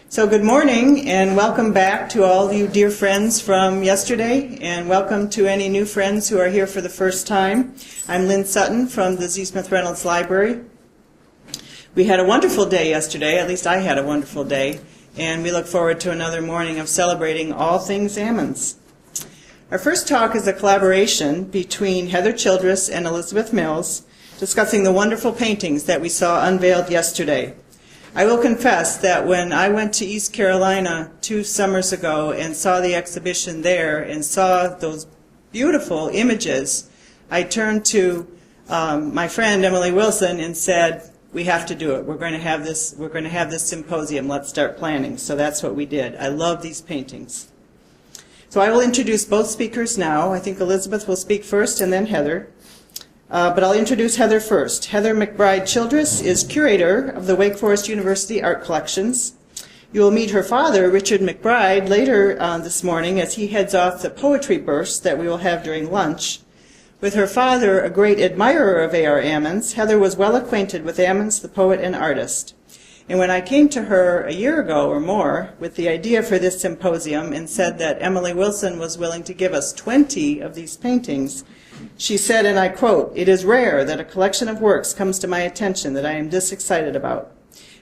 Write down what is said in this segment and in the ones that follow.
So good morning and welcome back to all you dear friends from yesterday, and welcome to any new friends who are here for the first time. I'm Lynn Sutton from the Z. Smith Reynolds Library. We had a wonderful day yesterday, at least I had a wonderful day, and we look forward to another morning of celebrating all things Ammons. Our first talk is a collaboration between Heather Childress and Elizabeth Mills, discussing the wonderful paintings that we saw unveiled yesterday. I will confess that when I went to East Carolina 2 summers ago and saw the exhibition there and saw those beautiful images, I turned to my friend Emily Wilson and said, "We have to do it. We're going to have this symposium. Let's start planning." So that's what we did. I love these paintings. So I will introduce both speakers now. I think Elizabeth will speak first and then Heather. But I'll introduce Heather first. Heather McBride Childress is curator of the Wake Forest University Art Collections. You will meet her father, Richard McBride, later this morning as he heads off the poetry burst that we will have during lunch. With her father, a great admirer of A.R. Ammons, Heather was well acquainted with Ammons, the poet and artist. And when I came to her a year ago or more with the idea for this symposium and said that Emily Wilson was willing to give us 20 of these paintings, she said, and I quote, "It is rare that a collection of works comes to my attention that I am this excited about."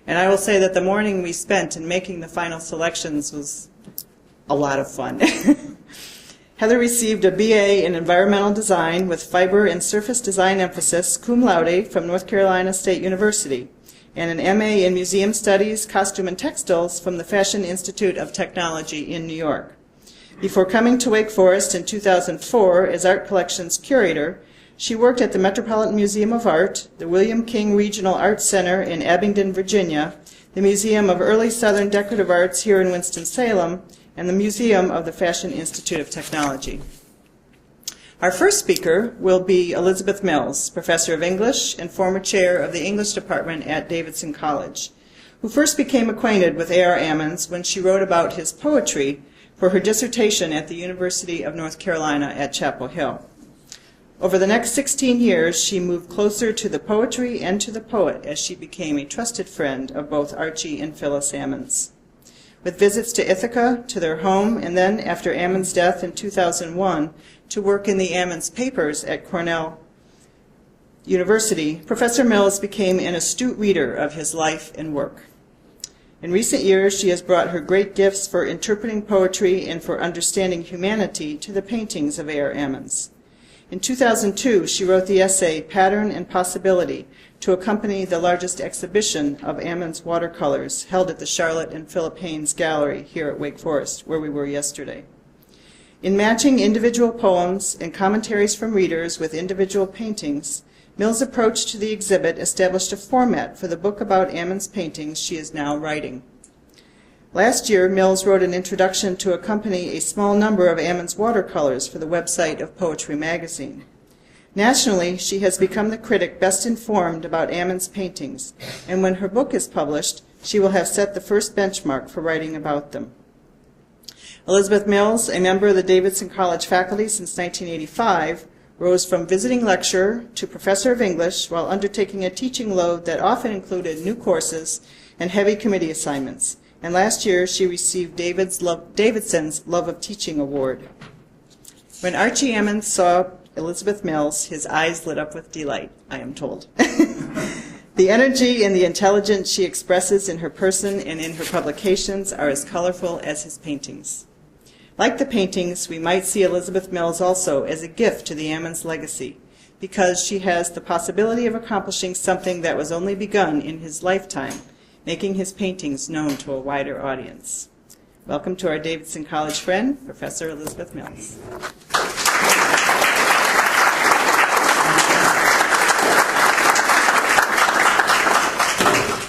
And I will say that the morning we spent in making the final selections was a lot of fun. Heather received a BA in Environmental Design with Fiber and Surface Design emphasis, cum laude, from North Carolina State University, and an MA in Museum Studies, Costume and Textiles from the Fashion Institute of Technology in New York. Before coming to Wake Forest in 2004 as Art Collections Curator, she worked at the Metropolitan Museum of Art, the William King Regional Arts Center in Abingdon, Virginia, the Museum of Early Southern Decorative Arts here in Winston-Salem, and the Museum of the Fashion Institute of Technology. Our first speaker will be Elizabeth Mills, Professor of English and former chair of the English Department at Davidson College, who first became acquainted with A.R. Ammons when she wrote about his poetry for her dissertation at the University of North Carolina at Chapel Hill. Over the next 16 years, she moved closer to the poetry and to the poet as she became a trusted friend of both Archie and Phyllis Ammons. With visits to Ithaca, to their home, and then, after Ammons' death in 2001, to work in the Ammons papers at Cornell University, Professor Mills became an astute reader of his life and work. In recent years, she has brought her great gifts for interpreting poetry and for understanding humanity to the paintings of A.R. Ammons. In 2002, she wrote the essay Pattern and Possibility to accompany the largest exhibition of Ammons watercolors held at the Charlotte and Philip Haynes Gallery here at Wake Forest, where we were yesterday. In matching individual poems and commentaries from readers with individual paintings, Mills' approach to the exhibit established a format for the book about Ammons' paintings she is now writing. Last year, Mills wrote an introduction to accompany a small number of Ammons watercolors for the website of Poetry Magazine. Nationally, she has become the critic best informed about Ammons' paintings, and when her book is published, she will have set the first benchmark for writing about them. Elizabeth Mills, a member of the Davidson College faculty since 1985, rose from visiting lecturer to professor of English while undertaking a teaching load that often included new courses and heavy committee assignments. And last year, she received Davidson's Love of Teaching Award. When Archie Ammons saw Elizabeth Mills, his eyes lit up with delight, I am told. The energy and the intelligence she expresses in her person and in her publications are as colorful as his paintings. Like the paintings, we might see Elizabeth Mills also as a gift to the Ammons legacy, because she has the possibility of accomplishing something that was only begun in his lifetime, making his paintings known to a wider audience. Welcome to our Davidson College friend, Professor Elizabeth Mills.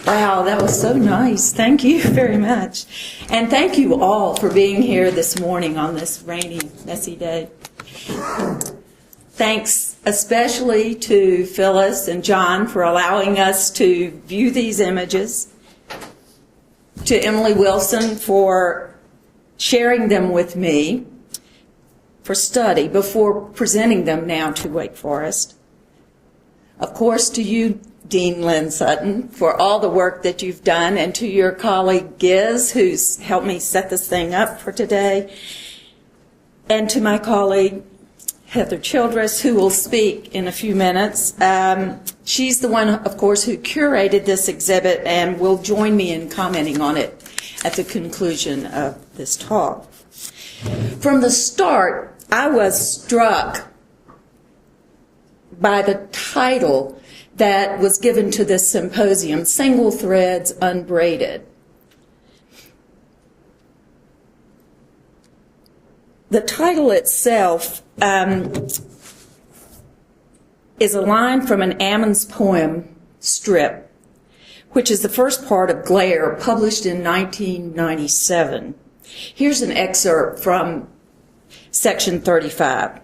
Wow, that was so nice. Thank you very much. And thank you all for being here this morning on this rainy, messy day. Thanks especially to Phyllis and John for allowing us to view these images, to Emily Wilson for sharing them with me for study before presenting them now to Wake Forest. Of course, to you Dean Lynn Sutton, for all the work that you've done, and to your colleague Giz, who's helped me set this thing up for today, and to my colleague Heather Childress, who will speak in a few minutes. She's the one, of course, who curated this exhibit and will join me in commenting on it at the conclusion of this talk. From the start, I was struck by the title that was given to this symposium, Single Threads Unbraided. The title itself is a line from an Ammons poem strip, which is the first part of Glare, published in 1997. Here's an excerpt from section 35.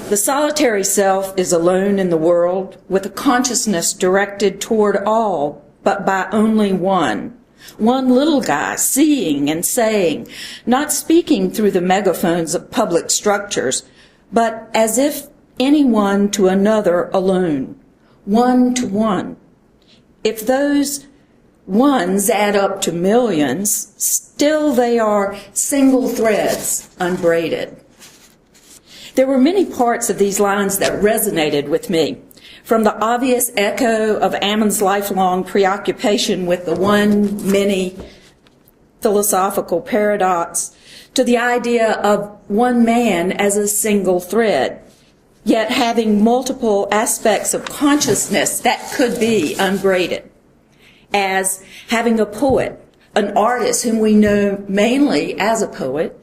The solitary self is alone in the world, with a consciousness directed toward all, but by only one. One little guy, seeing and saying, not speaking through the megaphones of public structures, but as if any one to another alone, one to one. If those ones add up to millions, still they are single threads unbraided. There were many parts of these lines that resonated with me, from the obvious echo of Ammons' lifelong preoccupation with the one many philosophical paradox, to the idea of one man as a single thread, yet having multiple aspects of consciousness that could be unbraided, as having a poet, an artist whom we know mainly as a poet,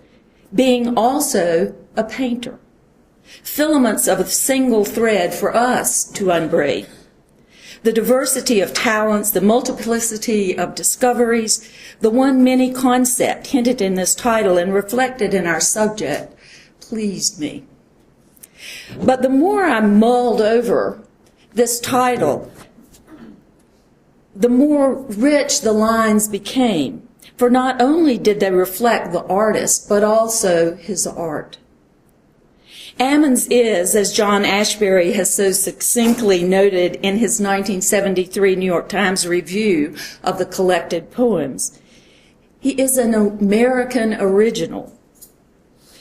being also a painter. Filaments of a single thread for us to unbraid. The diversity of talents, the multiplicity of discoveries, the one many concept hinted in this title and reflected in our subject pleased me. But the more I mulled over this title, the more rich the lines became, for not only did they reflect the artist, but also his art. Ammons is, as John Ashbery has so succinctly noted in his 1973 New York Times review of the collected poems, he is an American original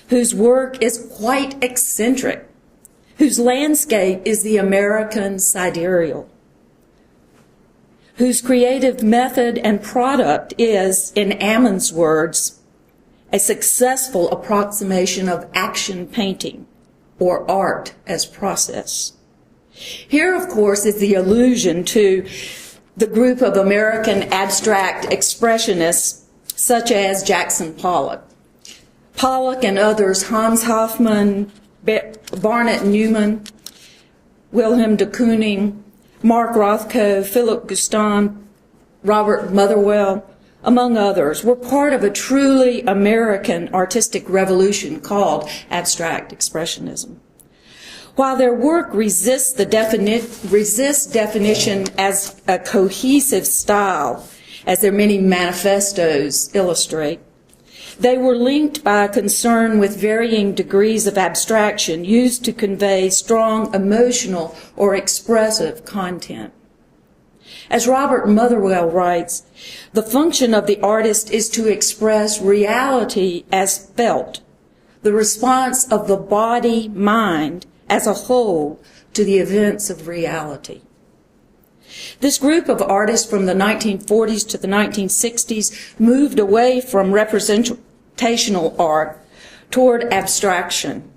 whose work is quite eccentric, whose landscape is the American sidereal, whose creative method and product is, in Ammons' words, a successful approximation of action painting, or art as process. Here, of course, is the allusion to the group of American abstract expressionists such as Jackson Pollock. Pollock and others, Hans Hofmann, Barnett Newman, Wilhelm de Kooning, Mark Rothko, Philip Guston, Robert Motherwell, among others, were part of a truly American artistic revolution called abstract expressionism. While their work resists definition as a cohesive style, as their many manifestos illustrate, they were linked by a concern with varying degrees of abstraction used to convey strong emotional or expressive content. As Robert Motherwell writes, the function of the artist is to express reality as felt, the response of the body-mind as a whole to the events of reality. This group of artists from the 1940s to the 1960s moved away from representational art toward abstraction,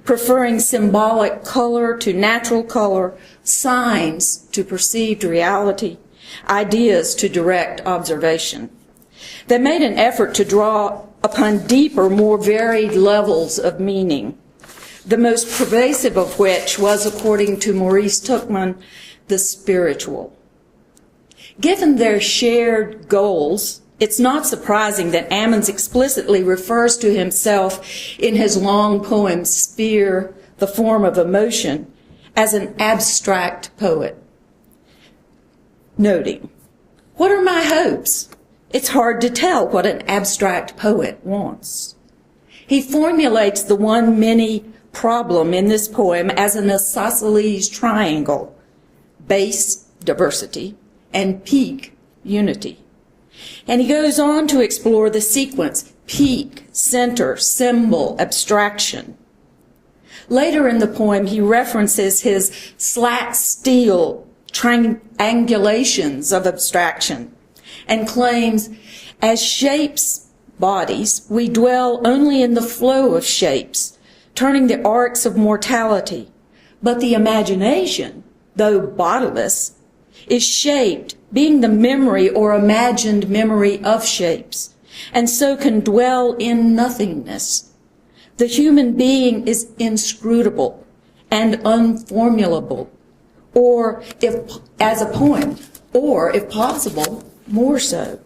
preferring symbolic color to natural color, signs to perceived reality, ideas to direct observation. They made an effort to draw upon deeper, more varied levels of meaning, the most pervasive of which was, according to Maurice Tuchman, the spiritual. Given their shared goals, it's not surprising that Ammons explicitly refers to himself in his long poem, Sphere, the Form of Emotion, as an abstract poet, noting, "What are my hopes? It's hard to tell what an abstract poet wants." He formulates the one many problem in this poem as an isosceles triangle: base, diversity, and peak, unity. And he goes on to explore the sequence, peak, center, symbol, abstraction. Later in the poem, he references his slack steel triangulations of abstraction and claims, as shapes, bodies, we dwell only in the flow of shapes, turning the arcs of mortality. But the imagination, though bodiless, is shaped, being the memory or imagined memory of shapes, and so can dwell in nothingness. The human being is inscrutable and unformulable, or if as a poem, or if possible, more so.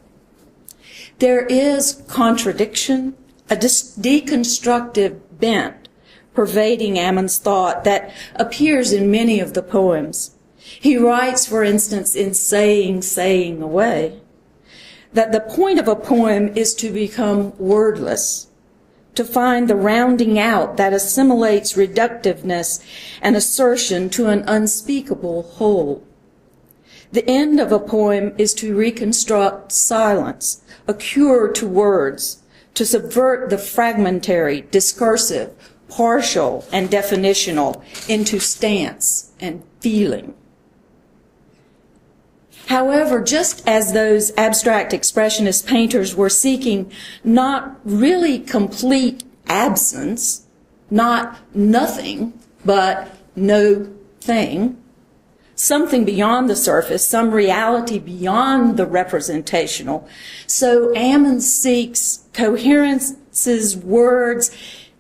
There is contradiction, a deconstructive bent pervading Ammon's thought that appears in many of the poems. He writes, for instance, in Saying Away, that the point of a poem is to become wordless, to find the rounding out that assimilates reductiveness and assertion to an unspeakable whole. The end of a poem is to reconstruct silence, a cure to words, to subvert the fragmentary, discursive, partial, and definitional into stance and feeling. However, just as those abstract expressionist painters were seeking not really complete absence, not nothing, but no thing, something beyond the surface, some reality beyond the representational, so Ammon seeks coherences words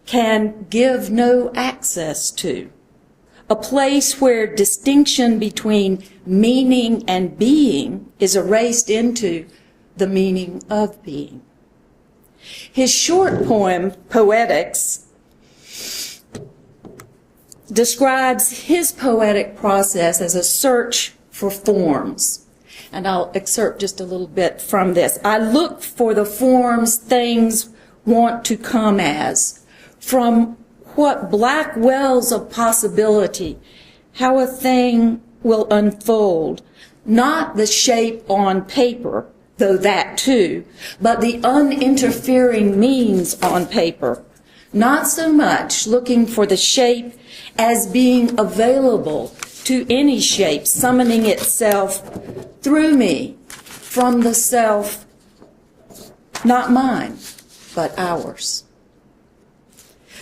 can give no access to. A place where distinction between meaning and being is erased into the meaning of being. His short poem, Poetics, describes his poetic process as a search for forms. And I'll excerpt just a little bit from this. I look for the forms things want to come as, from what black wells of possibility, how a thing will unfold, not the shape on paper, though that too, but the uninterfering means on paper, not so much looking for the shape as being available to any shape, summoning itself through me, from the self, not mine, but ours.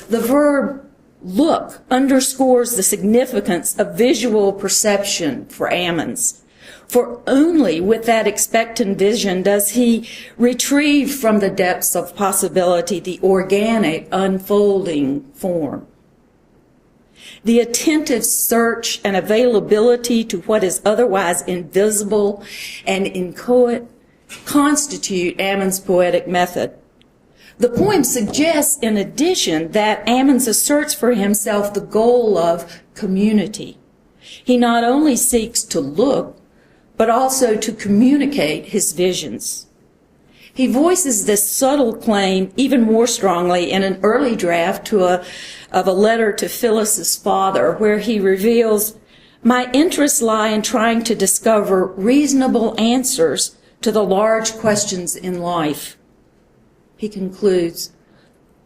The verb look underscores the significance of visual perception for Ammon's. For only with that expectant vision does he retrieve from the depths of possibility the organic, unfolding form. The attentive search and availability to what is otherwise invisible and inchoate constitute Ammon's poetic method. The poem suggests, in addition, that Ammon asserts for himself the goal of community. He not only seeks to look, but also to communicate his visions. He voices this subtle claim even more strongly in an early draft of a letter to Phyllis's father, where he reveals, "My interests lie in trying to discover reasonable answers to the large questions in life." He concludes,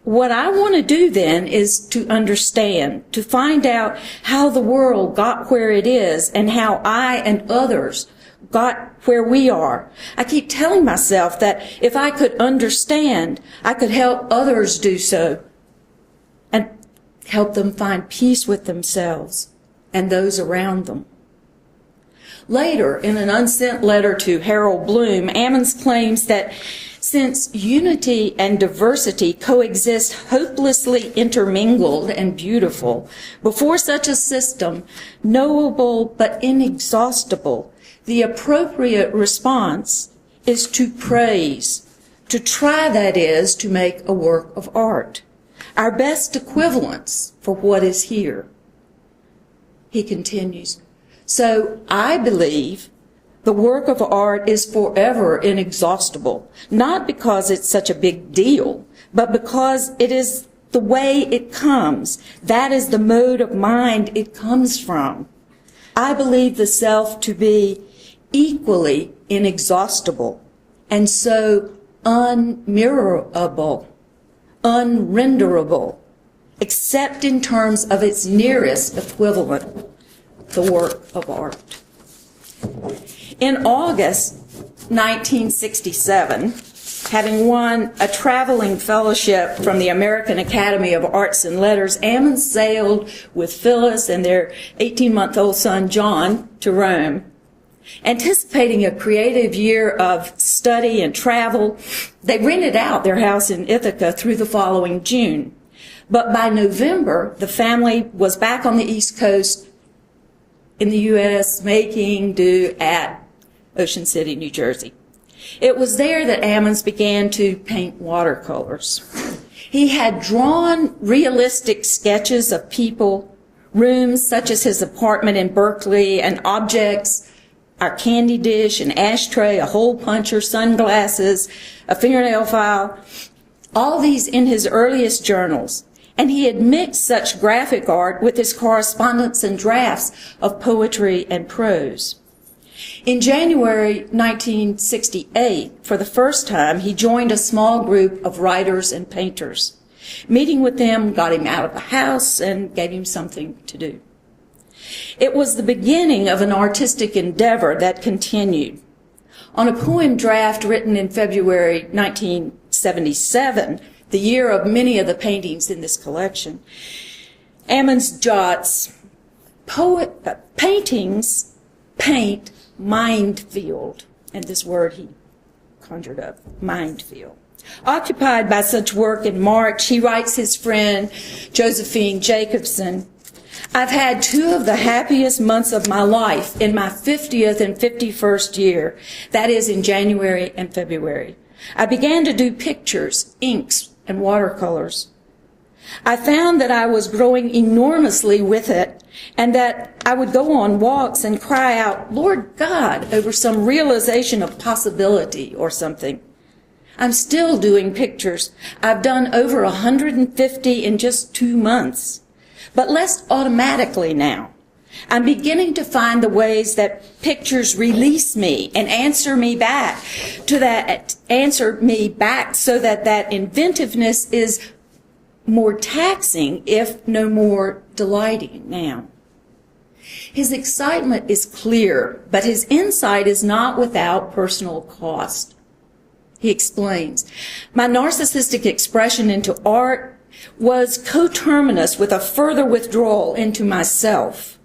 "What I want to do then is to understand, to find out how the world got where it is and how I and others got where we are. I keep telling myself that if I could understand, I could help others do so and help them find peace with themselves and those around them." Later, in an unsent letter to Harold Bloom, Ammon claims that since unity and diversity coexist hopelessly intermingled and beautiful, before such a system, knowable but inexhaustible, the appropriate response is to praise, to try, that is, to make a work of art, our best equivalence for what is here. He continues, "So I believe the work of art is forever inexhaustible, not because it's such a big deal, but because it is the way it comes. That is the mode of mind it comes from. I believe the self to be equally inexhaustible and so unmirrorable, unrenderable, except in terms of its nearest equivalent, the work of art. In August 1967, having won a traveling fellowship from the American Academy of Arts and Letters, Ammons sailed with Phyllis and their 18-month-old son, John, to Rome. Anticipating a creative year of study and travel, they rented out their house in Ithaca through the following June. But by November, the family was back on the East Coast in the U.S., making do at Ocean City, New Jersey. It was there that Ammons began to paint watercolors. He had drawn realistic sketches of people, rooms such as his apartment in Berkeley, and objects, our candy dish, an ashtray, a hole puncher, sunglasses, a fingernail file, all these in his earliest journals. And he had mixed such graphic art with his correspondence and drafts of poetry and prose. In January 1968, for the first time, he joined a small group of writers and painters. Meeting with them got him out of the house and gave him something to do. It was the beginning of an artistic endeavor that continued. On a poem draft written in February 1977, the year of many of the paintings in this collection, Ammons jots, paintings paint mind field, and this word he conjured up, mind field. Occupied by such work in March, he writes his friend Josephine Jacobson, I've had two of the happiest months of my life in my 50th and 51st year, that is in January and February. I began to do pictures, inks, and watercolors. I found that I was growing enormously with it and that I would go on walks and cry out, Lord God, over some realization of possibility or something. I'm still doing pictures. I've done over 150 in just 2 months, but less automatically now. I'm beginning to find the ways that pictures release me and answer me back so that that inventiveness is more taxing, if no more delighting now. His excitement is clear, but his insight is not without personal cost. He explains, my narcissistic expression into art was coterminous with a further withdrawal into myself.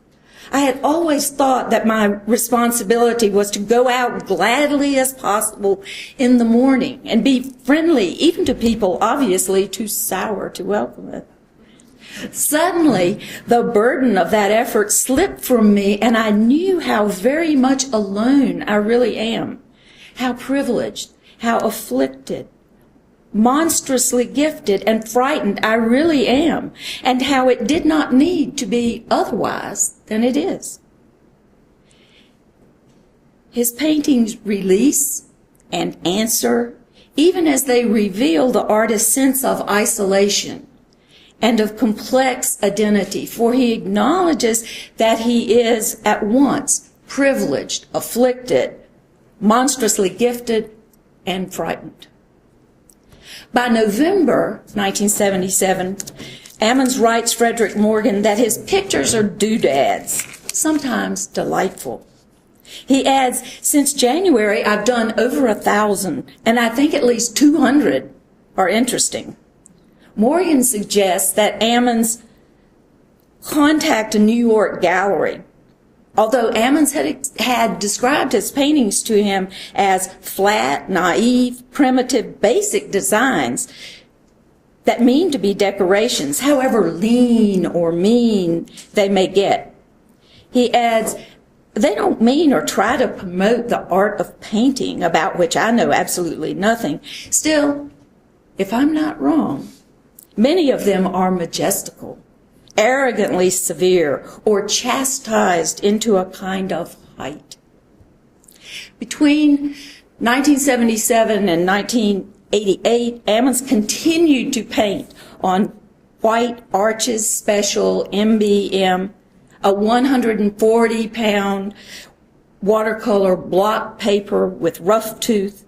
I had always thought that my responsibility was to go out gladly as possible in the morning and be friendly, even to people obviously too sour to welcome it. Suddenly, the burden of that effort slipped from me, and I knew how very much alone I really am, how privileged, how afflicted, monstrously gifted and frightened I really am, and how it did not need to be otherwise than it is. His paintings release and answer, even as they reveal the artist's sense of isolation and of complex identity, for he acknowledges that he is at once privileged, afflicted, monstrously gifted, and frightened. By November 1977, Ammons writes Frederick Morgan that his pictures are doodads, sometimes delightful. He adds, since January, I've done over 1,000, and I think at least 200 are interesting. Morgan suggests that Ammons contact a New York gallery, although Ammons had described his paintings to him as flat, naive, primitive, basic designs that mean to be decorations, however lean or mean they may get. He adds, they don't mean or try to promote the art of painting, about which I know absolutely nothing. Still, if I'm not wrong, many of them are majestical, arrogantly severe, or chastised into a kind of height. Between 1977 and 1988, Ammons continued to paint on white arches special MBM, a 140-pound watercolor block paper with rough tooth,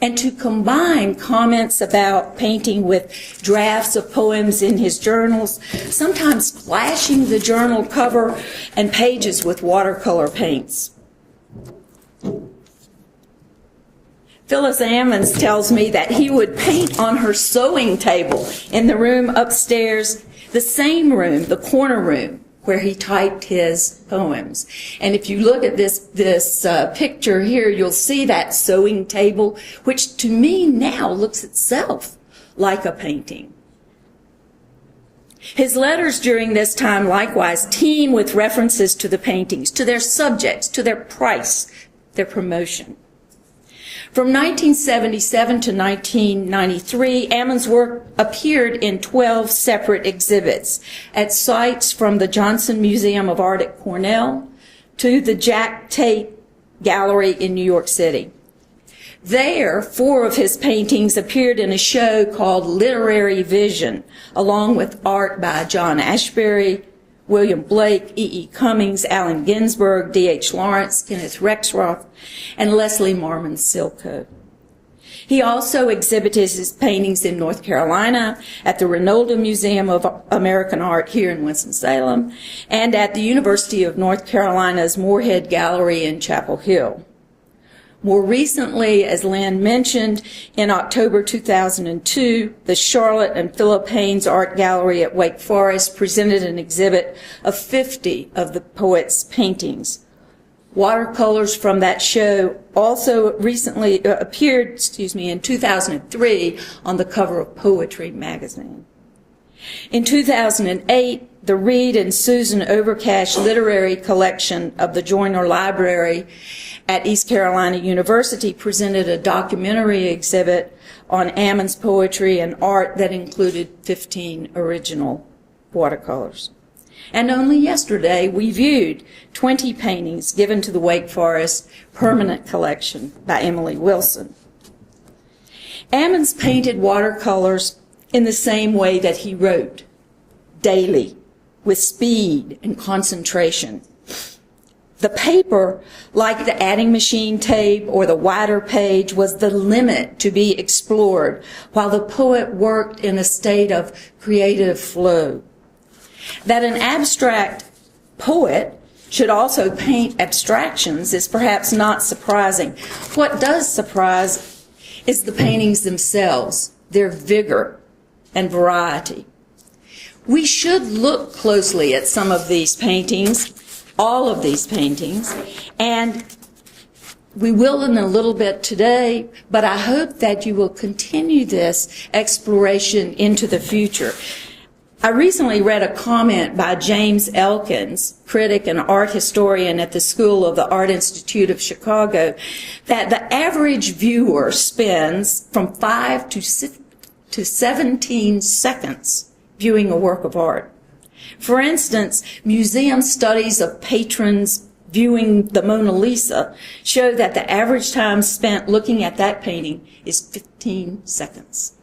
and to combine comments about painting with drafts of poems in his journals, sometimes flashing the journal cover and pages with watercolor paints. Phyllis Ammons tells me that he would paint on her sewing table in the room upstairs, the same room, the corner room, where he typed his poems. And if you look at this picture here, you'll see that sewing table, which to me now looks itself like a painting. His letters during this time likewise teem with references to the paintings, to their subjects, to their price, their promotion. From 1977 to 1993, Ammons' work appeared in 12 separate exhibits at sites from the Johnson Museum of Art at Cornell to the Jack Tate Gallery in New York City. There, 4 of his paintings appeared in a show called Literary Vision, along with art by John Ashbery, William Blake, E.E. Cummings, Allen Ginsberg, D.H. Lawrence, Kenneth Rexroth, and Leslie Marmon Silko. He also exhibited his paintings in North Carolina at the Reynolda Museum of American Art here in Winston-Salem and at the University of North Carolina's Moorhead Gallery in Chapel Hill. More recently, as Lynn mentioned, in October 2002, the Charlotte and Philip Haynes Art Gallery at Wake Forest presented an exhibit of 50 of the poet's paintings. Watercolors from that show also recently appeared, in 2003 on the cover of Poetry magazine. In 2008, the Reed and Susan Overcash Literary Collection of the Joyner Library at East Carolina University presented a documentary exhibit on Ammons' poetry and art that included 15 original watercolors. And only yesterday we viewed 20 paintings given to the Wake Forest Permanent Collection by Emily Wilson. Ammons painted watercolors in the same way that he wrote, daily, with speed and concentration. The paper, like the adding machine tape or the wider page, was the limit to be explored, while the poet worked in a state of creative flow. That an abstract poet should also paint abstractions is perhaps not surprising. What does surprise is the paintings themselves, their vigor and variety. We should look closely at some of these paintings, all of these paintings, and we will in a little bit today, but I hope that you will continue this exploration into the future. I recently read a comment by James Elkins, critic and art historian at the School of the Art Institute of Chicago, that the average viewer spends from 5 to 17 seconds viewing a work of art. For instance, museum studies of patrons viewing the Mona Lisa show that the average time spent looking at that painting is 15 seconds.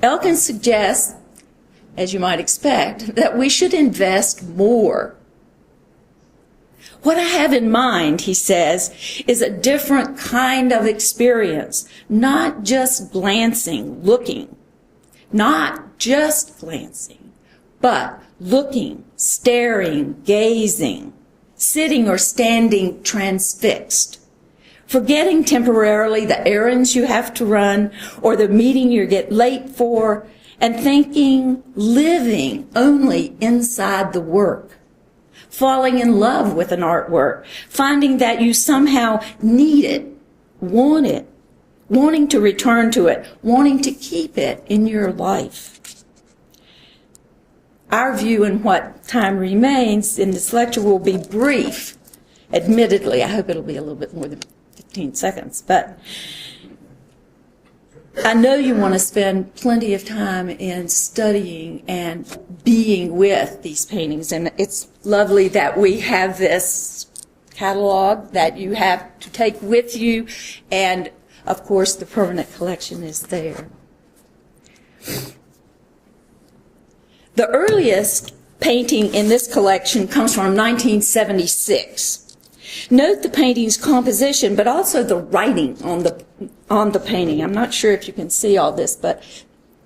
Elkins suggests, as you might expect, that we should invest more. What I have in mind, he says, is a different kind of experience, not just glancing, looking, not just glancing, but looking, staring, gazing, sitting or standing transfixed, forgetting temporarily the errands you have to run or the meeting you get late for, and thinking, living only inside the work, falling in love with an artwork, finding that you somehow need it, wanting to return to it, wanting to keep it in your life. Our view in what time remains in this lecture will be brief. Admittedly, I hope it'll be a little bit more than 15 seconds, but I know you want to spend plenty of time in studying and being with these paintings, and it's lovely that we have this catalog that you have to take with you, and of course the permanent collection is there. The earliest painting in this collection comes from 1976. Note the painting's composition, but also the writing on the painting. I'm not sure if you can see all this, but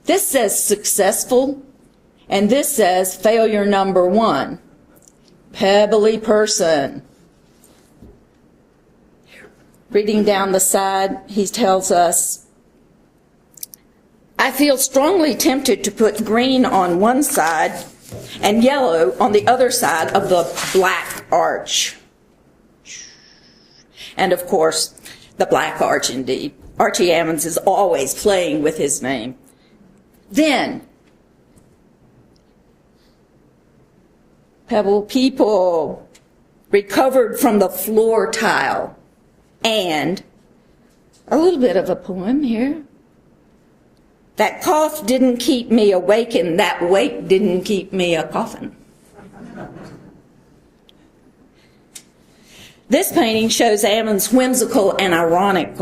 this says successful, and this says failure number 1. Pebbly person. Reading down the side, he tells us, I feel strongly tempted to put green on one side and yellow on the other side of the black arch. And of course, the black arch indeed. Archie Ammons is always playing with his name. Then, pebble people recovered from the floor tile. And a little bit of a poem here. That cough didn't keep me awake, and that wake didn't keep me a coffin. This painting shows Ammons' whimsical and ironic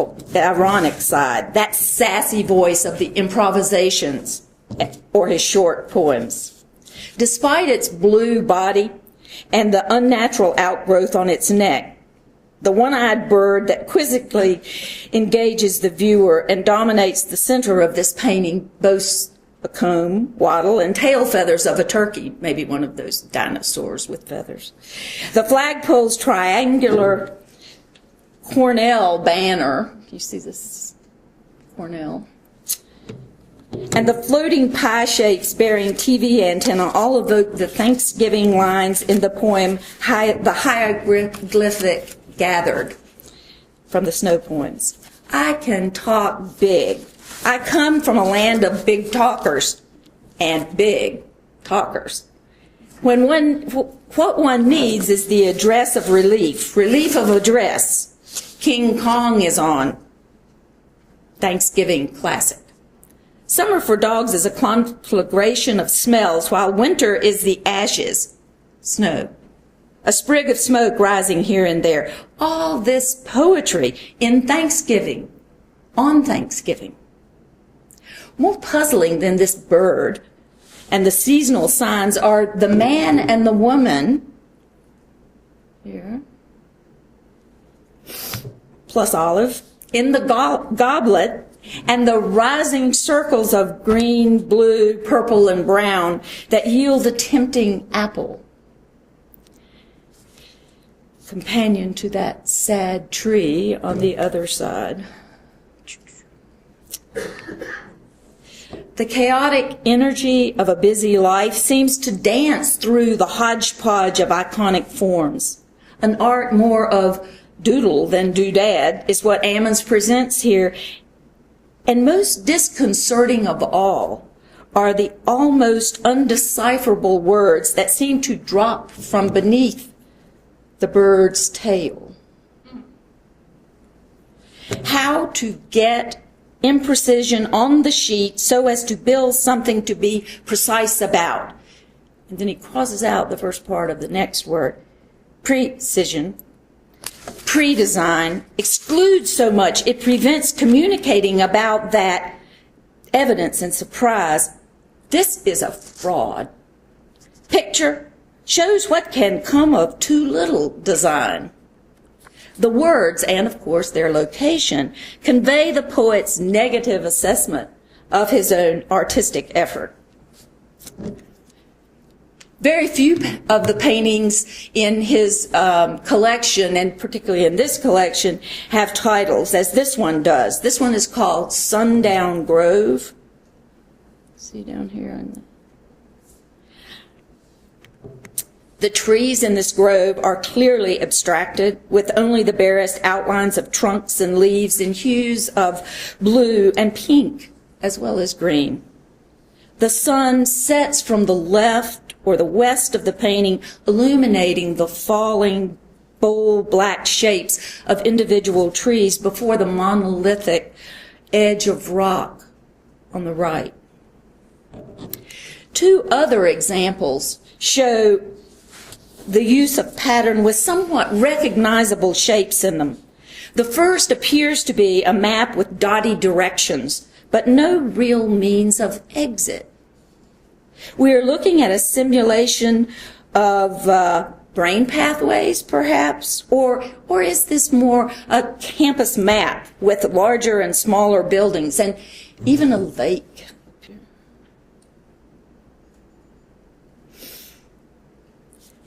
side, that sassy voice of the improvisations or his short poems. Despite its blue body and the unnatural outgrowth on its neck, the one-eyed bird that quizzically engages the viewer and dominates the center of this painting boasts a comb, wattle, and tail feathers of a turkey, maybe one of those dinosaurs with feathers. The flagpole's triangular Cornell banner, you see this Cornell, and the floating pie shapes bearing TV antenna all evoke the Thanksgiving lines in the poem, The Hieroglyphic Gathered, from the Snow Poems. I can talk big. I come from a land of big talkers and big talkers. What one needs is the address of relief of address. King Kong is on. Thanksgiving classic. Summer for dogs is a conflagration of smells, while winter is the ashes, snow. A sprig of smoke rising here and there. All this poetry in Thanksgiving, on Thanksgiving. More puzzling than this bird and the seasonal signs are the man and the woman, here, plus olive, in the goblet, and the rising circles of green, blue, purple, and brown that yield the tempting apple. Companion to that sad tree on the other side. The chaotic energy of a busy life seems to dance through the hodgepodge of iconic forms. An art more of doodle than doodad is what Ammons presents here. And most disconcerting of all are the almost undecipherable words that seem to drop from beneath the bird's tail. How to get imprecision on the sheet so as to build something to be precise about. And then he crosses out the first part of the next word. Precision, pre-design, excludes so much it prevents communicating about that evidence and surprise. This is a fraud. Picture shows what can come of too little design. The words, and of course their location, convey the poet's negative assessment of his own artistic effort. Very few of the paintings in his collection, and particularly in this collection, have titles, as this one does. This one is called Sundown Grove. See down here on the trees in this grove are clearly abstracted, with only the barest outlines of trunks and leaves in hues of blue and pink, as well as green. The sun sets from the left or the west of the painting, illuminating the falling, bold black shapes of individual trees before the monolithic edge of rock on the right. Two other examples show the use of pattern with somewhat recognizable shapes in them. The first appears to be a map with dotty directions, but no real means of exit. We are looking at a simulation of brain pathways, perhaps, or is this more a campus map with larger and smaller buildings and even a lake?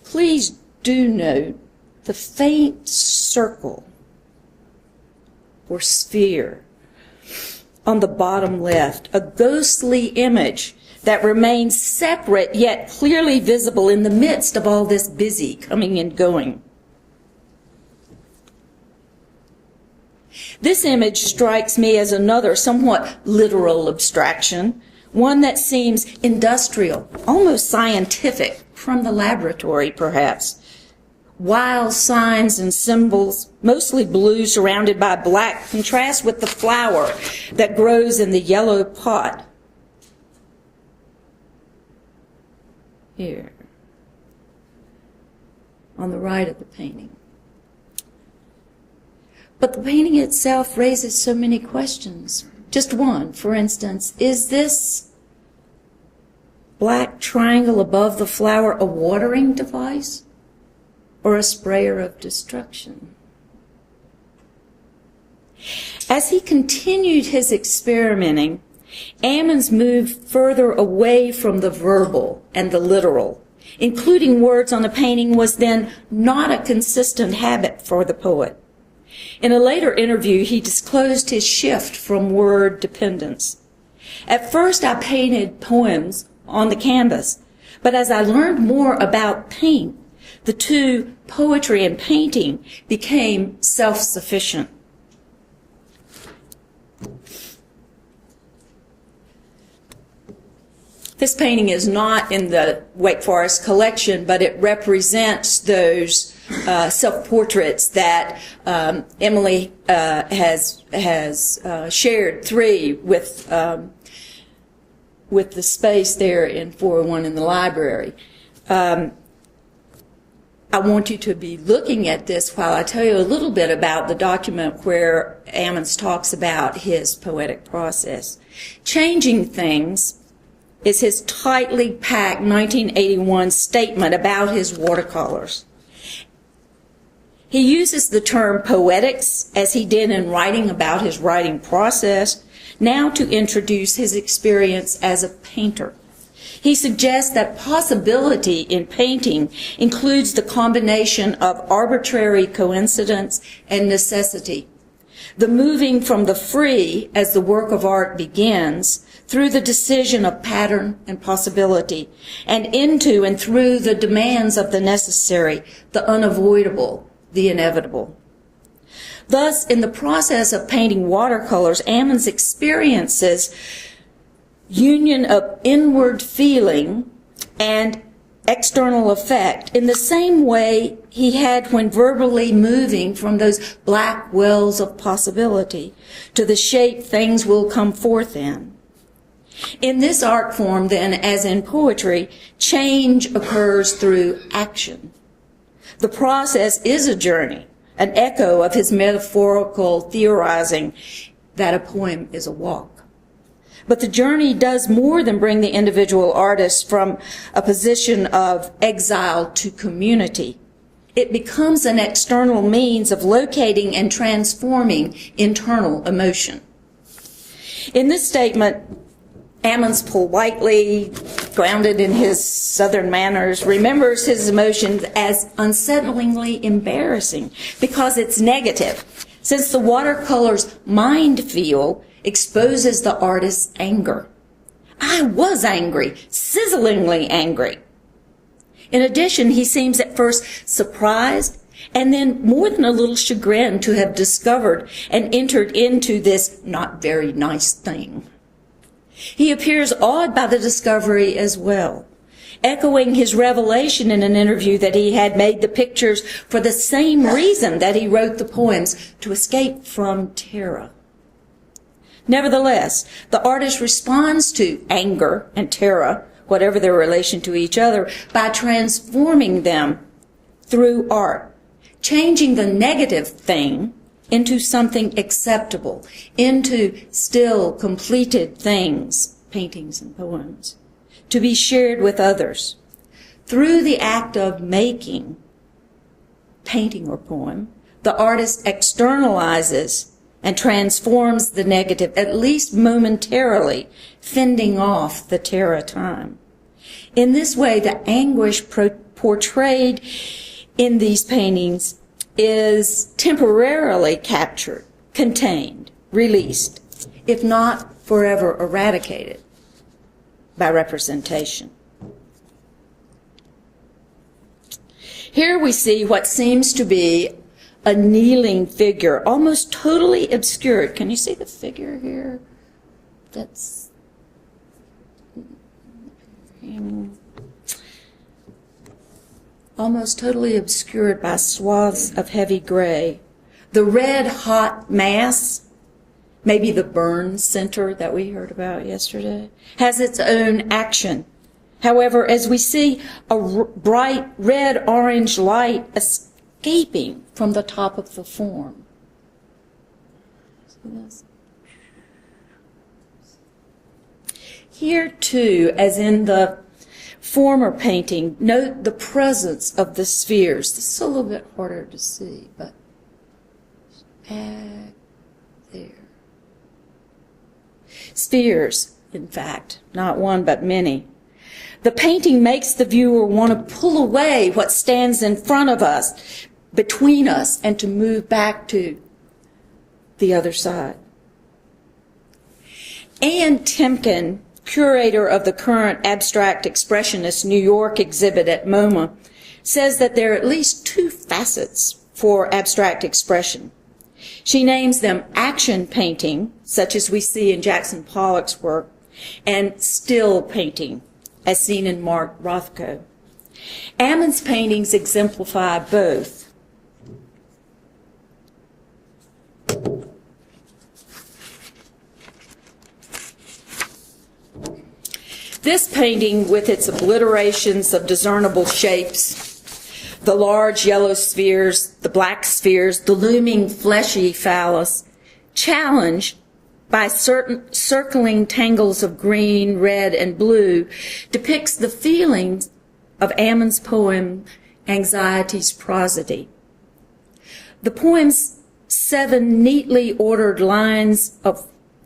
Please do note the faint circle or sphere on the bottom left, a ghostly image that remains separate yet clearly visible in the midst of all this busy coming and going. This image strikes me as another somewhat literal abstraction, one that seems industrial, almost scientific, from the laboratory perhaps. Wild signs and symbols, mostly blue surrounded by black, contrast with the flower that grows in the yellow pot. Here, on the right of the painting. But the painting itself raises so many questions. Just one, for instance, is this black triangle above the flower a watering device or a sprayer of destruction? As he continued his experimenting, Ammons moved further away from the verbal and the literal. Including words on a painting was then not a consistent habit for the poet. In a later interview, he disclosed his shift from word dependence. At first, I painted poems on the canvas, but as I learned more about paint, the two, poetry and painting, became self-sufficient. This painting is not in the Wake Forest collection, but it represents those self-portraits that Emily has shared, three, with the space there in 401 in the library. I want you to be looking at this while I tell you a little bit about the document where Ammons talks about his poetic process. Changing Things is his tightly packed 1981 statement about his watercolors. He uses the term poetics, as he did in writing about his writing process, now to introduce his experience as a painter. He suggests that possibility in painting includes the combination of arbitrary coincidence and necessity, the moving from the free as the work of art begins, through the decision of pattern and possibility, and into and through the demands of the necessary, the unavoidable, the inevitable. Thus, in the process of painting watercolors, Ammons experiences union of inward feeling and external effect in the same way he had when verbally moving from those black wells of possibility to the shape things will come forth in. In this art form, then, as in poetry, change occurs through action. The process is a journey, an echo of his metaphorical theorizing that a poem is a walk. But the journey does more than bring the individual artist from a position of exile to community. It becomes an external means of locating and transforming internal emotion. In this statement, Ammons politely, grounded in his Southern manners, remembers his emotions as unsettlingly embarrassing because it's negative, since the watercolor's mind feel exposes the artist's anger. I was angry, sizzlingly angry. In addition, he seems at first surprised and then more than a little chagrined to have discovered and entered into this not very nice thing. He appears awed by the discovery as well, echoing his revelation in an interview that he had made the pictures for the same reason that he wrote the poems, to escape from terror. Nevertheless, the artist responds to anger and terror, whatever their relation to each other, by transforming them through art, changing the negative thing into something acceptable, into still completed things, paintings and poems, to be shared with others. Through the act of making, painting or poem, the artist externalizes and transforms the negative, at least momentarily, fending off the terror time. In this way, the anguish portrayed in these paintings is temporarily captured, contained, released, if not forever eradicated by representation. Here we see what seems to be a kneeling figure, almost totally obscured. Can you see the figure here? That's almost totally obscured by swaths of heavy gray. The red hot mass, maybe the burn center that we heard about yesterday, has its own action. However, as we see a bright red-orange light escaping from the top of the form. See this? Here, too, as in the former painting, note the presence of the spheres. This is a little bit harder to see, but back there. Spheres, in fact, not one but many. The painting makes the viewer want to pull away what stands in front of us, between us, and to move back to the other side. Ann Timken, curator of the current Abstract Expressionist New York exhibit at MoMA, says that there are at least two facets for abstract expression. She names them action painting, such as we see in Jackson Pollock's work, and still painting, as seen in Mark Rothko. Ammon's paintings exemplify both. This painting, with its obliterations of discernible shapes, the large yellow spheres, the black spheres, the looming fleshy phallus, challenged by certain circling tangles of green, red, and blue, depicts the feelings of Ammon's poem, Anxiety's Prosody. The poem's 7 neatly ordered lines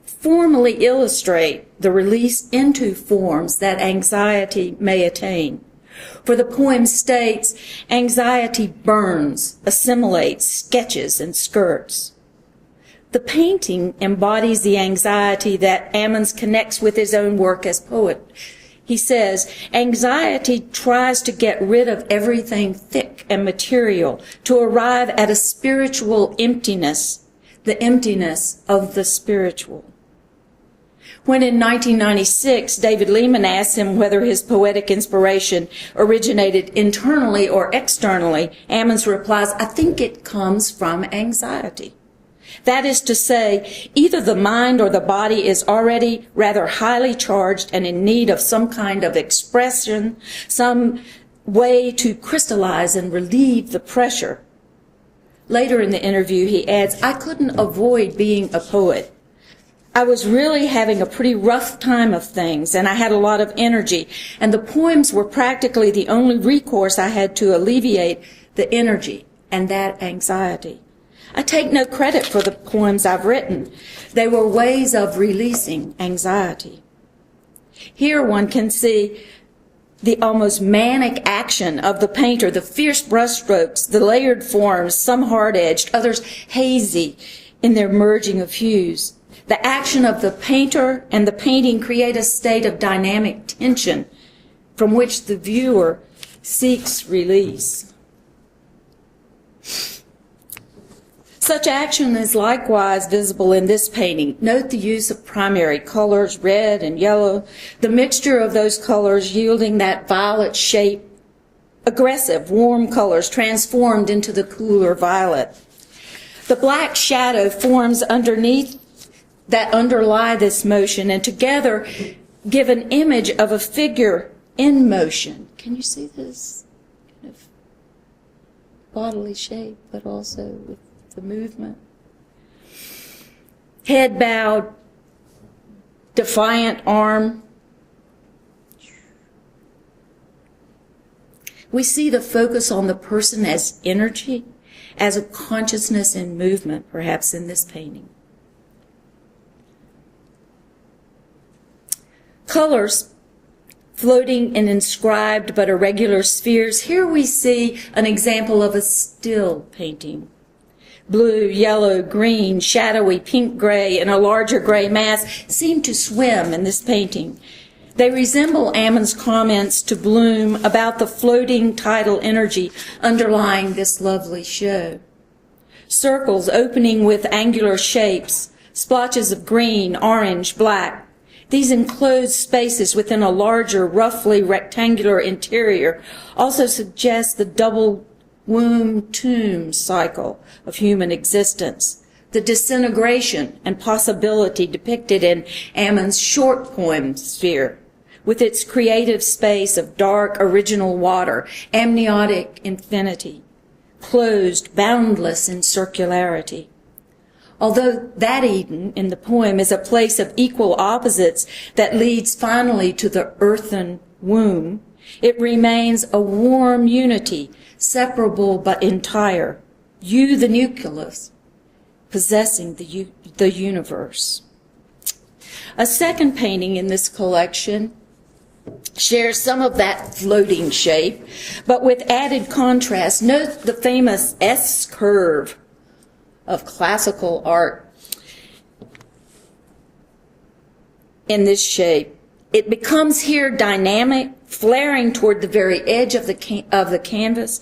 formally illustrate the release into forms that anxiety may attain. For the poem states, anxiety burns, assimilates, sketches, and skirts. The painting embodies the anxiety that Ammons connects with his own work as poet. He says, anxiety tries to get rid of everything thick and material to arrive at a spiritual emptiness, the emptiness of the spiritual. When in 1996, David Lehman asked him whether his poetic inspiration originated internally or externally, Ammons replies, I think it comes from anxiety. That is to say, either the mind or the body is already rather highly charged and in need of some kind of expression, some way to crystallize and relieve the pressure. Later in the interview, he adds, I couldn't avoid being a poet. I was really having a pretty rough time of things, and I had a lot of energy, and the poems were practically the only recourse I had to alleviate the energy and that anxiety. I take no credit for the poems I've written. They were ways of releasing anxiety. Here one can see the almost manic action of the painter, the fierce brushstrokes, the layered forms, some hard-edged, others hazy in their merging of hues. The action of the painter and the painting create a state of dynamic tension from which the viewer seeks release. Such action is likewise visible in this painting. Note the use of primary colors, red and yellow, the mixture of those colors yielding that violet shape, aggressive, warm colors transformed into the cooler violet. The black shadow forms underneath that underlie this motion and together give an image of a figure in motion. Can you see this kind of bodily shape, but also with the movement? Head bowed, defiant arm, We see the focus on the person as energy, as a consciousness in movement, perhaps in this painting. Colors floating in inscribed but irregular spheres. Here we see an example of a still painting. Blue, yellow, green, shadowy, pink, gray, and a larger gray mass seem to swim in this painting. They resemble Ammon's comments to Bloom about the floating tidal energy underlying this lovely show. Circles opening with angular shapes, splotches of green, orange, black. These enclosed spaces within a larger, roughly rectangular interior also suggest the double womb-tomb cycle of human existence, the disintegration and possibility depicted in Ammon's short poem Sphere, with its creative space of dark, original water, amniotic infinity, closed, boundless in circularity. Although that Eden in the poem is a place of equal opposites that leads finally to the earthen womb, it remains a warm unity, separable but entire, you the nucleus, possessing the universe. A second painting in this collection shares some of that floating shape, but with added contrast. Note the famous S-curve of classical art in this shape. It becomes here dynamic, flaring toward the very edge of the canvas.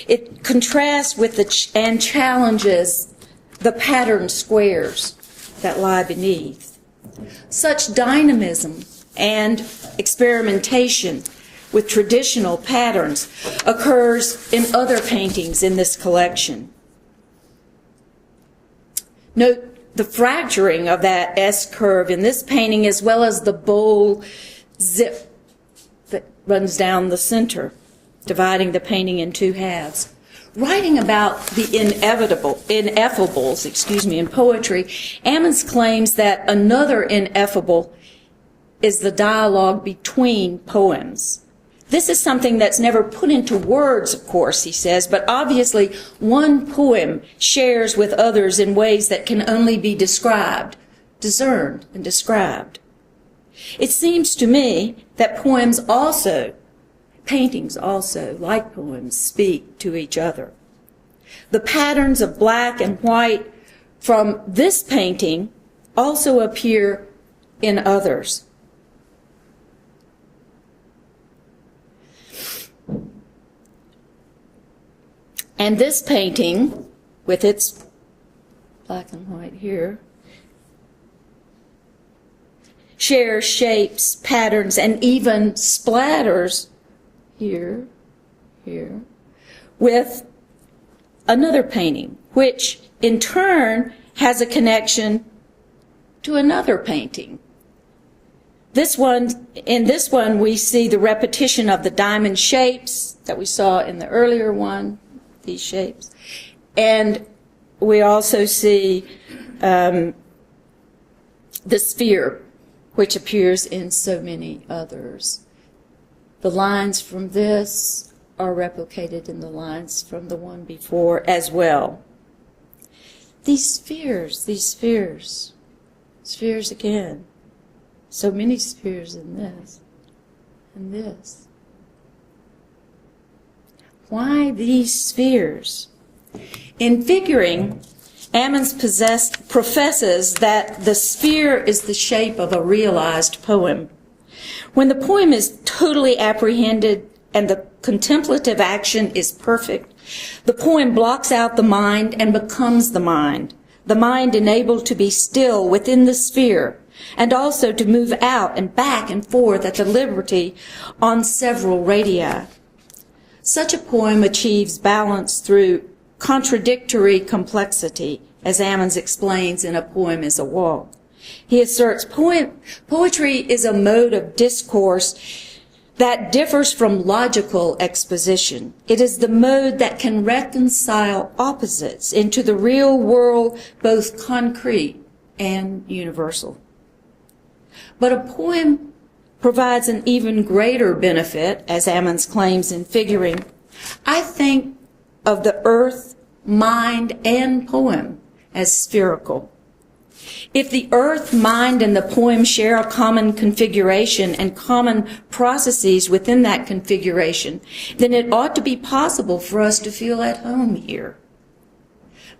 It contrasts with and challenges the patterned squares that lie beneath. Such dynamism and experimentation with traditional patterns occurs in other paintings in this collection. Note the fracturing of that S-curve in this painting, as well as the bold zip that runs down the center, dividing the painting in two halves. Writing about the ineffables, in poetry, Ammons claims that another ineffable is the dialogue between poems. This is something that's never put into words, of course, he says, but obviously one poem shares with others in ways that can only be described, discerned, and described. It seems to me that paintings also, like poems, speak to each other. The patterns of black and white from this painting also appear in others. And this painting, with its black and white here, shares shapes, patterns, and even splatters here, with another painting, which in turn has a connection to another painting. In this one, we see the repetition of the diamond shapes that we saw in the earlier one, these shapes. And we also see the sphere, which appears in so many others. The lines from this are replicated in the lines from the one before as well. These spheres again. So many spheres in this and this. Why these spheres? In figuring, Ammons professes that the sphere is the shape of a realized poem. When the poem is totally apprehended and the contemplative action is perfect, the poem blocks out the mind and becomes the mind enabled to be still within the sphere, and also to move out and back and forth at the liberty on several radii. Such a poem achieves balance through contradictory complexity, as Ammons explains in A Poem is a Walk. He asserts poetry is a mode of discourse that differs from logical exposition. It is the mode that can reconcile opposites into the real world, both concrete and universal. But a poem provides an even greater benefit, as Ammons claims in figuring, I think of the earth, mind, and poem as spherical. If the earth, mind, and the poem share a common configuration and common processes within that configuration, then it ought to be possible for us to feel at home here.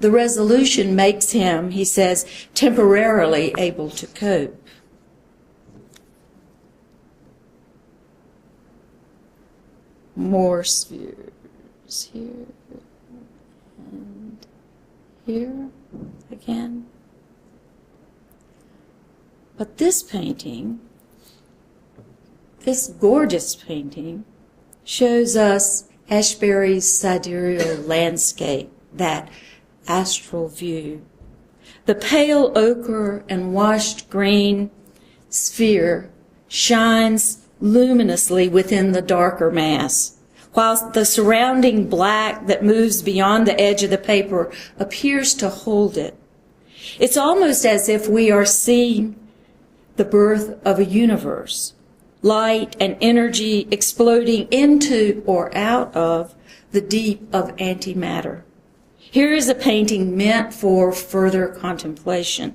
The resolution makes him, he says, temporarily able to cope. More spheres here and here again. But this painting, this gorgeous painting, shows us Ashbery's sidereal landscape, that astral view. The pale ochre and washed green sphere shines luminously within the darker mass, whilst the surrounding black that moves beyond the edge of the paper appears to hold it. It's almost as if we are seeing the birth of a universe, light and energy exploding into or out of the deep of antimatter. Here is a painting meant for further contemplation.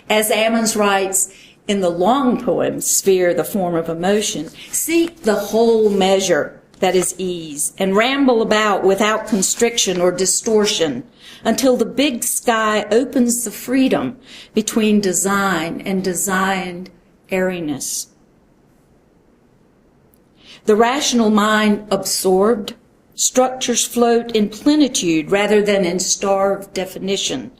As Ammons writes in the long poem, Sphere, the Form of Emotion, seek the whole measure, that is ease, and ramble about without constriction or distortion until the big sky opens the freedom between design and designed airiness. The rational mind absorbed, structures float in plenitude rather than in starved definition.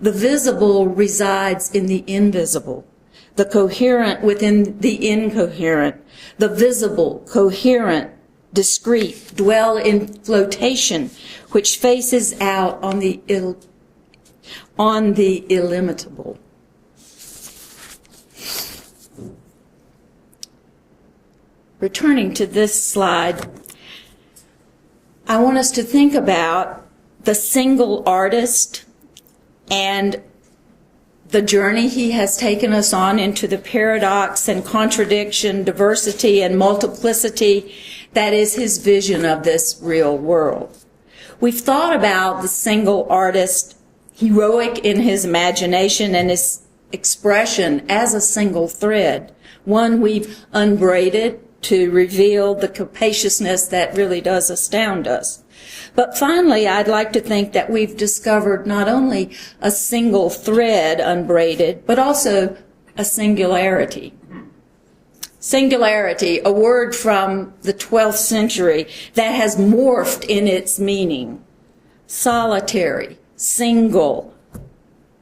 The visible resides in the invisible, the coherent within the incoherent, the visible, coherent, discrete, dwell in flotation, which faces out on the illimitable. Returning to this slide, I want us to think about the single artist and the journey he has taken us on into the paradox and contradiction, diversity and multiplicity that is his vision of this real world. We've thought about the single artist, heroic in his imagination and his expression as a single thread, one we've unbraided to reveal the capaciousness that really does astound us. But finally, I'd like to think that we've discovered not only a single thread unbraided, but also a singularity. Singularity, a word from the 12th century that has morphed in its meaning. Solitary, single,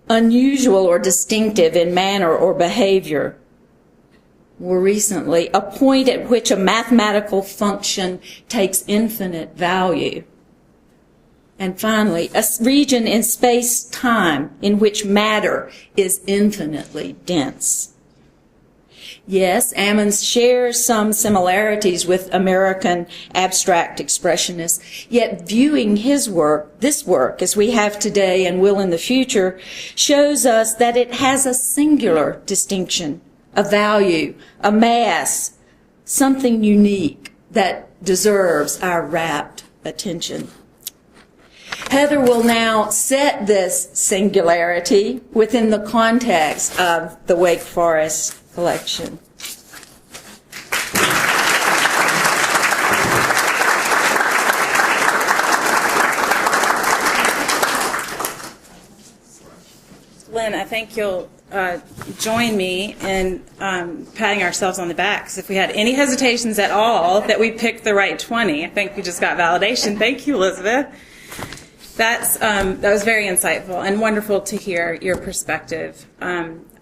unusual or distinctive in manner or behavior. More recently, a point at which a mathematical function takes infinite value. And finally, a region in space-time in which matter is infinitely dense. Yes, Ammons shares some similarities with American abstract expressionists, yet viewing his work, this work, as we have today and will in the future, shows us that it has a singular distinction, a value, a mass, something unique that deserves our rapt attention. Heather will now set this singularity within the context of the Wake Forest collection. Lynn, I think you'll join me in patting ourselves on the back, because if we had any hesitations at all that we picked the right 20, I think we just got validation. Thank you, Elizabeth. That was very insightful and wonderful to hear your perspective.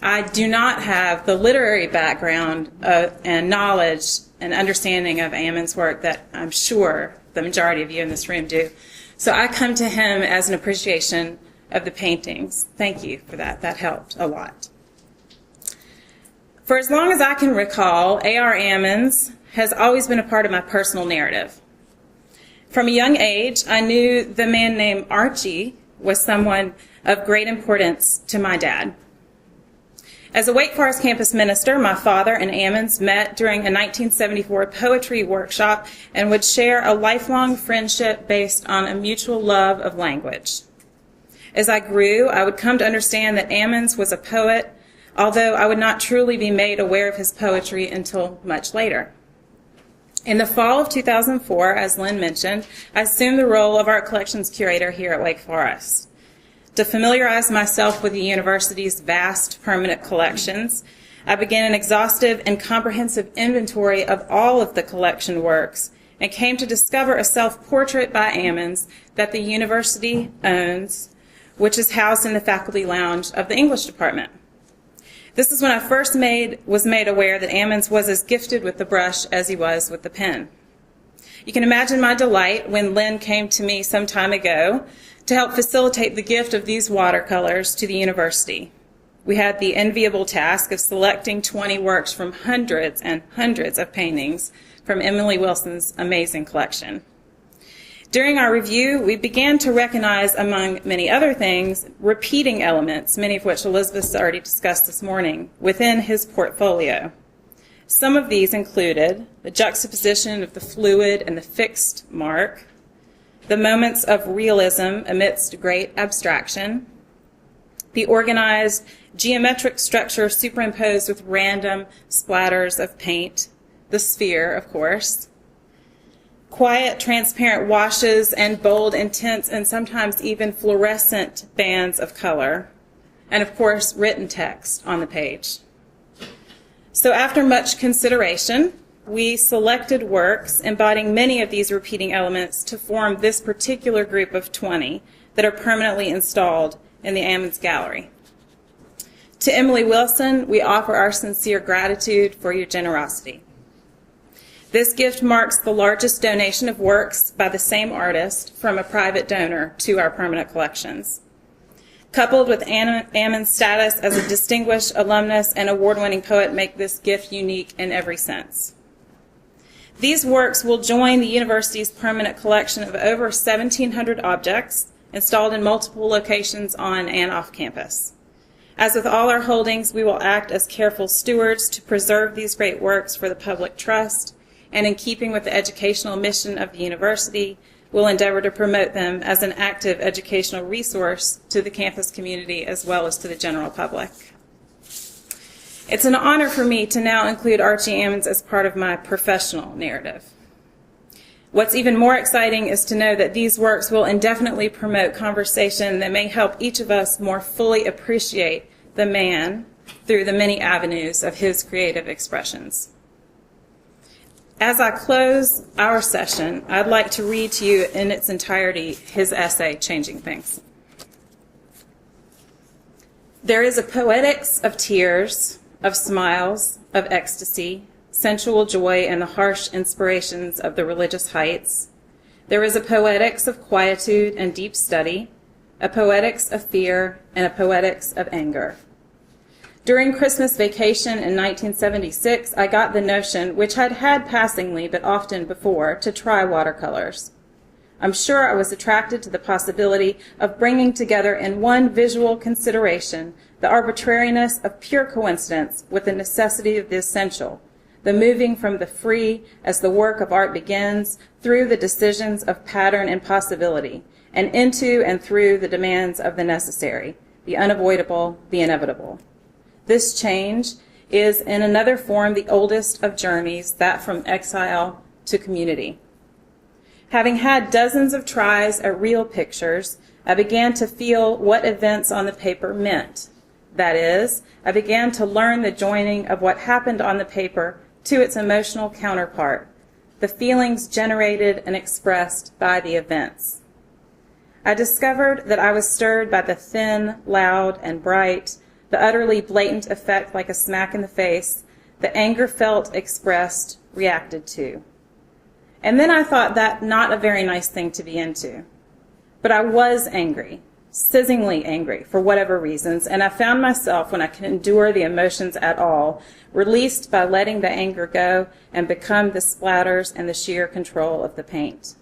I do not have the literary background and knowledge and understanding of Ammons' work that I'm sure the majority of you in this room do. So I come to him as an appreciation of the paintings. Thank you for that. That helped a lot. For as long as I can recall, A.R. Ammons has always been a part of my personal narrative. From a young age, I knew the man named Archie was someone of great importance to my dad. As a Wake Forest campus minister, my father and Ammons met during a 1974 poetry workshop and would share a lifelong friendship based on a mutual love of language. As I grew, I would come to understand that Ammons was a poet, although I would not truly be made aware of his poetry until much later. In the fall of 2004, as Lynn mentioned, I assumed the role of art collections curator here at Wake Forest. To familiarize myself with the university's vast permanent collections, I began an exhaustive and comprehensive inventory of all of the collection works and came to discover a self-portrait by Ammons that the university owns, which is housed in the faculty lounge of the English department. This is when I first was made aware that Ammons was as gifted with the brush as he was with the pen. You can imagine my delight when Lynn came to me some time ago to help facilitate the gift of these watercolors to the university. We had the enviable task of selecting 20 works from hundreds and hundreds of paintings from Emily Wilson's amazing collection. During our review, we began to recognize, among many other things, repeating elements, many of which Elizabeth's already discussed this morning, within his portfolio. Some of these included the juxtaposition of the fluid and the fixed mark, the moments of realism amidst great abstraction, the organized geometric structure superimposed with random splatters of paint, the sphere, of course, quiet, transparent washes and bold, intense, and sometimes even fluorescent bands of color, and of course, written text on the page. So after much consideration, we selected works embodying many of these repeating elements to form this particular group of 20 that are permanently installed in the Ammons Gallery. To Emily Wilson, we offer our sincere gratitude for your generosity. This gift marks the largest donation of works by the same artist from a private donor to our permanent collections. Coupled with Ammon's status as a distinguished alumnus and award-winning poet make this gift unique in every sense. These works will join the university's permanent collection of over 1,700 objects installed in multiple locations on and off campus. As with all our holdings, we will act as careful stewards to preserve these great works for the public trust, and in keeping with the educational mission of the university, we'll endeavor to promote them as an active educational resource to the campus community as well as to the general public. It's an honor for me to now include Archie Ammons as part of my professional narrative. What's even more exciting is to know that these works will indefinitely promote conversation that may help each of us more fully appreciate the man through the many avenues of his creative expressions. As I close our session, I'd like to read to you in its entirety his essay, Changing Things. There is a poetics of tears, of smiles, of ecstasy, sensual joy, and the harsh inspirations of the religious heights. There is a poetics of quietude and deep study, a poetics of fear, and a poetics of anger. During Christmas vacation in 1976, I got the notion, which I'd had passingly but often before, to try watercolors. I'm sure I was attracted to the possibility of bringing together in one visual consideration the arbitrariness of pure coincidence with the necessity of the essential, the moving from the free as the work of art begins through the decisions of pattern and possibility, and into and through the demands of the necessary, the unavoidable, the inevitable. This change is, in another form, the oldest of journeys, that from exile to community. Having had dozens of tries at real pictures, I began to feel what events on the paper meant. That is, I began to learn the joining of what happened on the paper to its emotional counterpart, the feelings generated and expressed by the events. I discovered that I was stirred by the thin, loud, and bright, the utterly blatant effect like a smack in the face, the anger felt, expressed, reacted to. And then I thought that not a very nice thing to be into. But I was angry, sizzlingly angry, for whatever reasons, and I found myself, when I could endure the emotions at all, released by letting the anger go and become the splatters and the sheer control of the paint.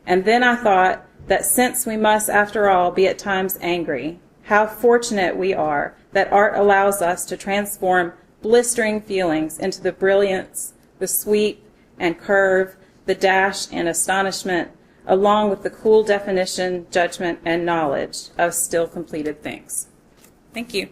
And then I thought that since we must, after all, be at times angry, how fortunate we are that art allows us to transform blistering feelings into the brilliance, the sweep and curve, the dash and astonishment, along with the cool definition, judgment, and knowledge of still completed things. Thank you.